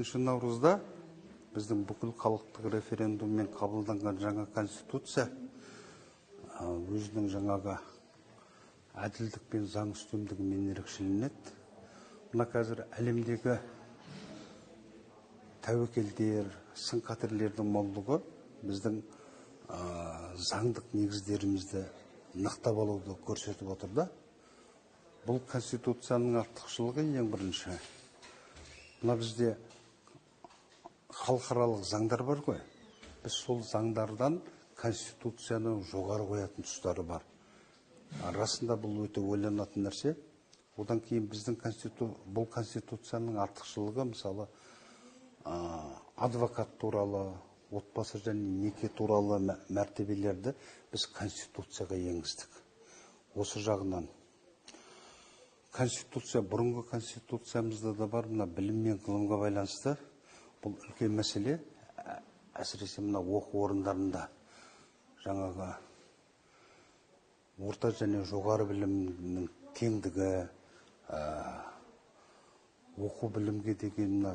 Наурызда біздің бүкіл халықтық референдуммен қабылданған жаңа конституция өзінің жаңағы әділдік пен заң үстемдігімен ерекшеленеді. Мына қазір әлемдегі тәуекелдер, сын қатерлердің молдығы біздің заңдық негіздерімізді нықтап алуды көрсетіп отыр да. Бұл конституцияның артықшылығы ең бірінші. Мына бізде халықаралық заңдар бар ғой. Біз сол заңдардан конституцияны жоғары қоятын тұстары бар. Расында бұл өте ойланатын нәрсе. Одан кейін біздің бұл конституцияның артықшылығы, мысалы, адвокат туралы, отбасы және неке туралы мәртебелерді біз конституцияға енгіздік. Осы жағынан конституция, бұрынғы конституциямызда да бар, мына білім мен ғылымға байланысты бұл үлкен мәселе. Әсіресе мына оқу орындарында жаңағы орта және жоғары білімнің теңдігі, оқу білімге деген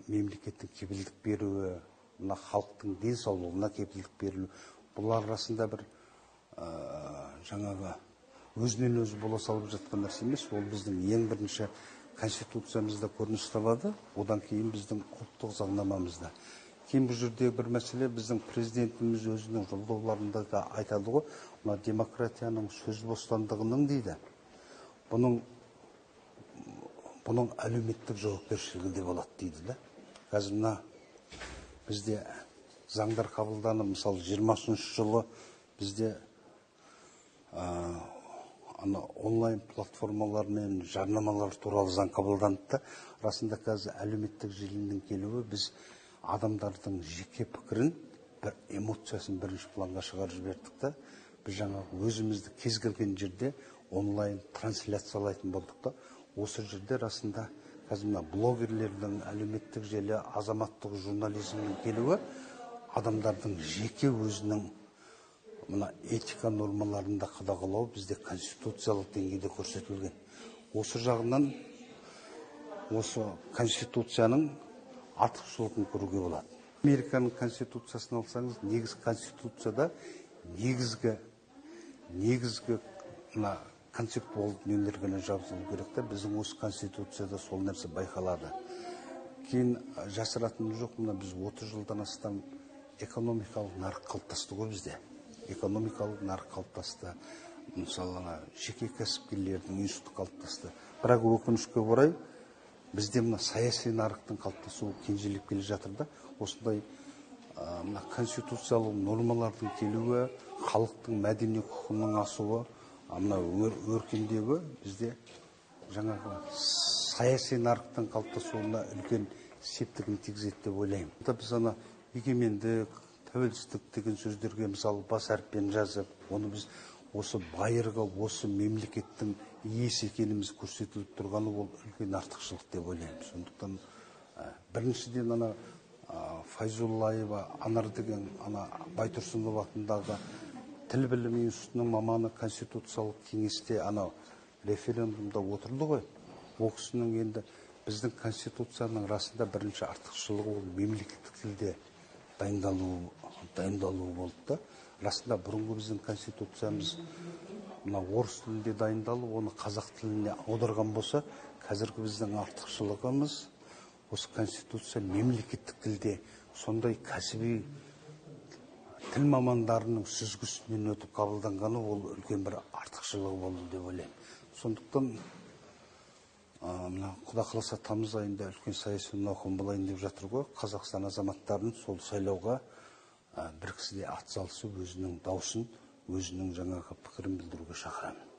мемлекеттің кепілдік беруі, мына халықтың денсаулығына кепілдік берілу, бұлар арасында бір жаңағы өзінен өзі бола салып жатқан нәрсе емес. Ол біздің ең бірінші конституциямызда көрініс табады, одан кейін біздің ұлттық заңнамамызда. Кейін бұл жерде бір мәселе, біздің президентіміз өзінің жолдауларында да айтады ғой, мына демократияның сөз бостандығының дейді. Бұның әлеуметтік жауапкершілігі де болады дейді да. Қазір мына бізде заңдар қабылданып, мысалы 20-ші жылы бізде онлайн платформалар мен жарнамалар туралы заң қабылданды. Расында қазір әлеуметтік желінің келуі біз адамдардың жеке пікірін, бір эмоциясын бірінші планға шығарып жібердік та. Біз жаңағы өзімізді кез келген жерде онлайн трансляциялайтын болдық та. Осы жерде расында қазір блогерлердің, әлеуметтік желі, азаматтық журнализмнің келуі адамдардың жеке өзінің этика нормаларында қадағалау бізде конституциялық деңгейде көрсетілген. Осы жағынан осы конституцияның артықшылығын көруге болады. Американың конституциясын алсаңыз, негізгі конституцияда негізгі концептуалды дүниелер ғана жазылу керек та. Біздің осы конституцияда сол нәрсе байқалады. Кейін жасыратыны жоқ, біз 30 жылдан астам экономикалық нарық қалыптасты ғой бізде. Экономикалық нарық қалыптасты, мысалы, жеке кәсіпкерлердің институты қалыптасты. Бірақ өкінішке орай бізде саяси нарықтың қалыптасуы кенжелеп келе жатыр да. Осындай конституциялық нормалардың келуі, халықтың мәдени құқығының асуы, өркендеуі бізде жаңағы саяси нарықтың қалыптасуына үлкен септігін тигізеді деп ойлаймын. Біз егемендік, тәуелсіздік деген сөздерге мысалы бас әріппен жазып, оны біз осы байырғы, осы мемлекеттің иесі екеніміз көрсетіліп тұрғаны ол үлкен артықшылық деп ойлаймын. Сондықтан біріншіден Файзуллаева Анар деген Байтұрсынов атындағы тіл білімі институтының маманы конституциялық кеңесте референдумда отырды ғой. Ол кісінің енді біздің конституцияның расында бірінші артықшылығы ол мемлекеттік тілде дайындалуы болды да. Расында бұрынғы біздің конституциямыз орыс тілінде дайындалып, оны қазақ тіліне аударған болса, қазіргі біздің артықшылығымыз осы конституция мемлекеттік тілде, сондай кәсіби тіл мамандарының сүзгісінен өтіп қабылданғаны ол үлкен бір артықшылығы болды деп ойлаймын. Сондықтан Құда қаласа тамыз айында үлкен саяси науқан болайын деп жатыр ғой. Қазақстан азаматтарын сол сайлауға бір кісіде атсалысып, өзінің даусын, өзінің жаңағы пікірін білдіруге шақырамын.